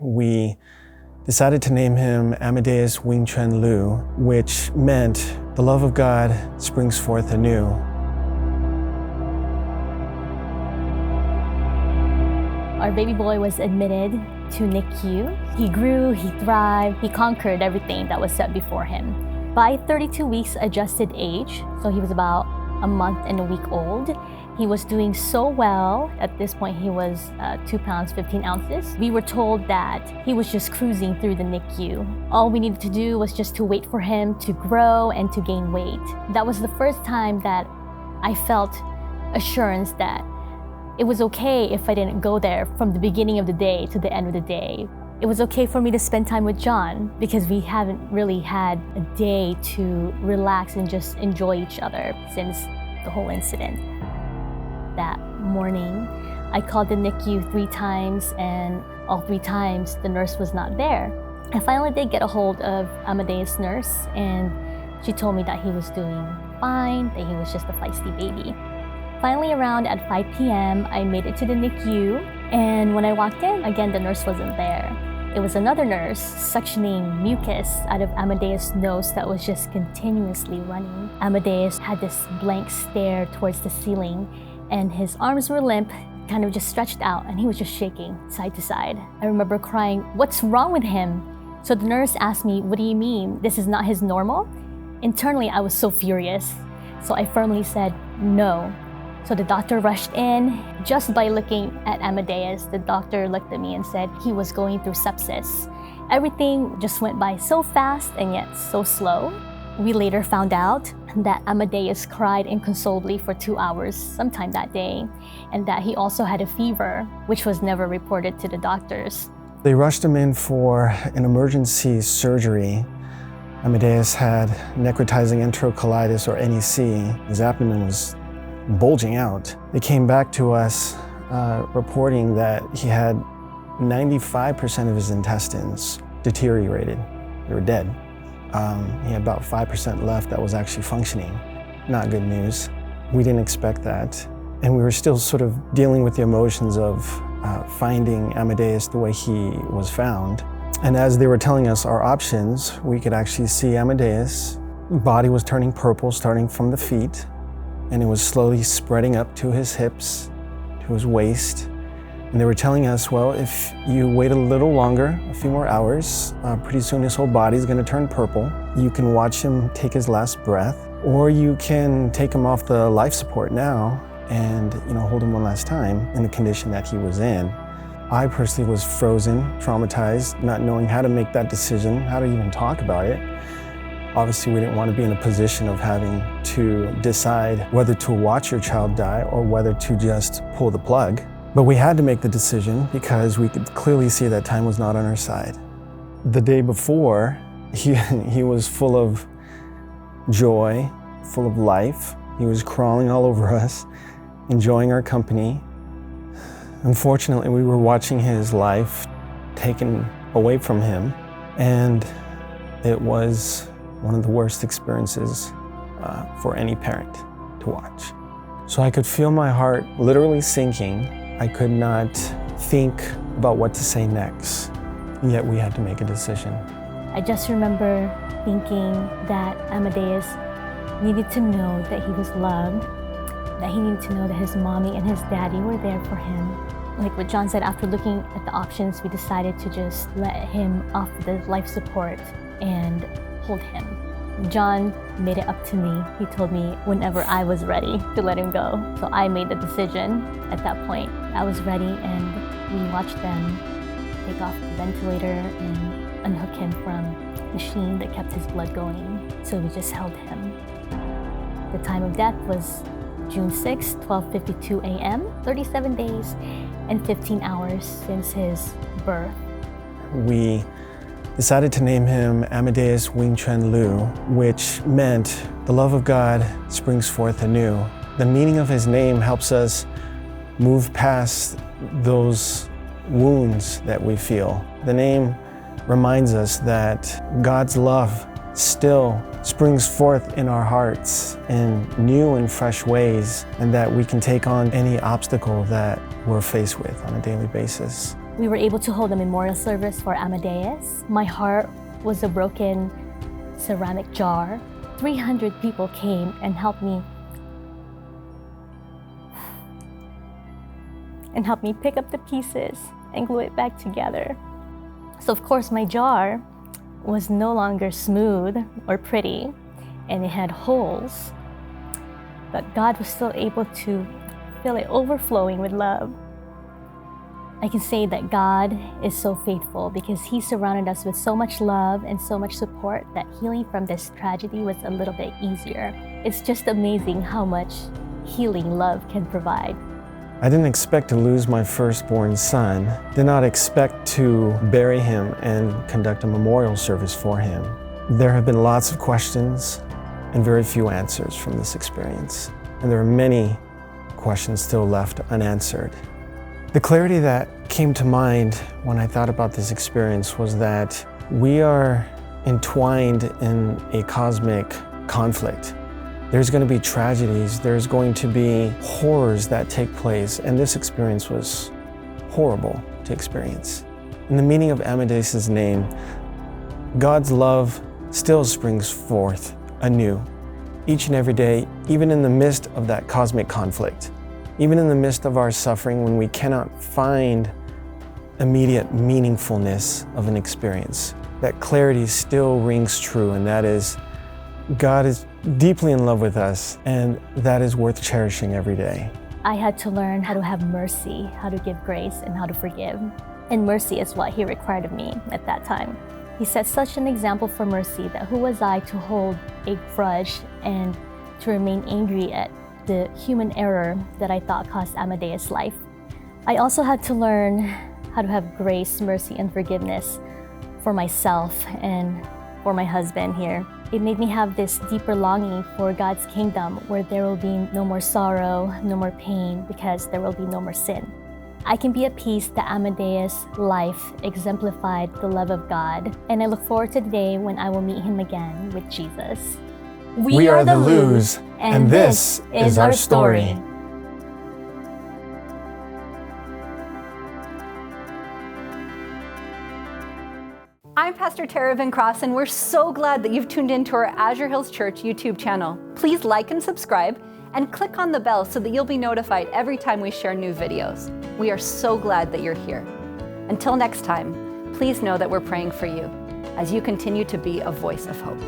we decided to name him Amadeus Lu, which meant the love of God springs forth anew. Our baby boy was admitted to NICU. He grew, he thrived, he conquered everything that was set before him. By 32 weeks adjusted age, so he was about a month and a week old, he was doing so well. At this point, he was 2 pounds, 15 ounces. We were told that he was just cruising through the NICU. All we needed to do was just to wait for him to grow and to gain weight. That was the first time that I felt assurance that it was okay if I didn't go there from the beginning of the day to the end of the day. It was okay for me to spend time with John because we haven't really had a day to relax and just enjoy each other since the whole incident. That morning, I called the NICU 3 times, and all 3 times the nurse was not there. I finally did get a hold of Amadeus' nurse, and she told me that he was doing fine, that he was just a feisty baby. Finally, around at 5 p.m., I made it to the NICU, and when I walked in, again, the nurse wasn't there. It was another nurse suctioning mucus out of Amadeus' nose that was just continuously running. Amadeus had this blank stare towards the ceiling, and his arms were limp, kind of just stretched out, and he was just shaking side to side. I remember crying, "What's wrong with him?" So the nurse asked me, "What do you mean? This is not his normal?" Internally, I was so furious. So I firmly said, "No." So the doctor rushed in. Just by looking at Amadeus, the doctor looked at me and said he was going through sepsis. Everything just went by so fast and yet so slow. We later found out that Amadeus cried inconsolably for 2 hours sometime that day, and that he also had a fever, which was never reported to the doctors. They rushed him in for an emergency surgery. Amadeus had necrotizing enterocolitis, or NEC. His abdomen was bulging out. They came back to us reporting that he had 95% of his intestines deteriorated. They were dead. He had about 5% left that was actually functioning. Not good news. We didn't expect that. And we were still sort of dealing with the emotions of finding Amadeus the way he was found. And as they were telling us our options, we could actually see Amadeus' body was turning purple starting from the feet, and it was slowly spreading up to his hips, to his waist. And they were telling us, well, if you wait a little longer, a few more hours, pretty soon his whole body is going to turn purple. You can watch him take his last breath, or you can take him off the life support now and hold him one last time in the condition that he was in. I personally was frozen, traumatized, not knowing how to make that decision, how to even talk about it. Obviously, we didn't want to be in a position of having to decide whether to watch your child die or whether to just pull the plug. But we had to make the decision because we could clearly see that time was not on our side. The day before, he was full of joy, full of life. He was crawling all over us, enjoying our company. Unfortunately, we were watching his life taken away from him, and it was one of the worst experiences for any parent to watch. So I could feel my heart literally sinking. I could not think about what to say next, and yet we had to make a decision. I just remember thinking that Amadeus needed to know that he was loved, that he needed to know that his mommy and his daddy were there for him. Like what John said, after looking at the options, we decided to just let him off the life support and hold him. John made it up to me. He told me whenever I was ready to let him go. So I made the decision at that point. I was ready, and we watched them take off the ventilator and unhook him from the machine that kept his blood going. So we just held him. The time of death was June 6, 12:52 a.m., 37 days and 15 hours since his birth. We decided to name him Amadeus Lu, which meant the love of God springs forth anew. The meaning of his name helps us move past those wounds that we feel. The name reminds us that God's love still springs forth in our hearts in new and fresh ways, and that we can take on any obstacle that we're faced with on a daily basis. We were able to hold a memorial service for Amadeus. My heart was a broken ceramic jar. 300 people came and helped me pick up the pieces and glue it back together. So of course my jar was no longer smooth or pretty, and it had holes, but God was still able to fill it overflowing with love. I can say that God is so faithful because He surrounded us with so much love and so much support that healing from this tragedy was a little bit easier. It's just amazing how much healing love can provide. I didn't expect to lose my firstborn son, did not expect to bury him and conduct a memorial service for him. There have been lots of questions and very few answers from this experience. And there are many questions still left unanswered. The clarity that came to mind when I thought about this experience was that we are entwined in a cosmic conflict. There's going to be tragedies, there's going to be horrors that take place, and this experience was horrible to experience. In the meaning of Amadeus' name, God's love still springs forth anew, each and every day, even in the midst of that cosmic conflict, even in the midst of our suffering when we cannot find immediate meaningfulness of an experience. That clarity still rings true, and that is, God is deeply in love with us, and that is worth cherishing every day. I had to learn how to have mercy, how to give grace, and how to forgive. And mercy is what He required of me at that time. He set such an example for mercy that who was I to hold a grudge and to remain angry at the human error that I thought cost Amadeus' life. I also had to learn how to have grace, mercy, and forgiveness for myself and for my husband here. It made me have this deeper longing for God's kingdom where there will be no more sorrow, no more pain, because there will be no more sin. I can be at peace that Amadeus' life exemplified the love of God, and I look forward to the day when I will meet him again with Jesus. We are the Luz, and this is our story. I'm Pastor Tara Van Cross, and we're so glad that you've tuned into our Azure Hills Church YouTube channel. Please like and subscribe, and click on the bell so that you'll be notified every time we share new videos. We are so glad that you're here. Until next time, please know that we're praying for you as you continue to be a voice of hope.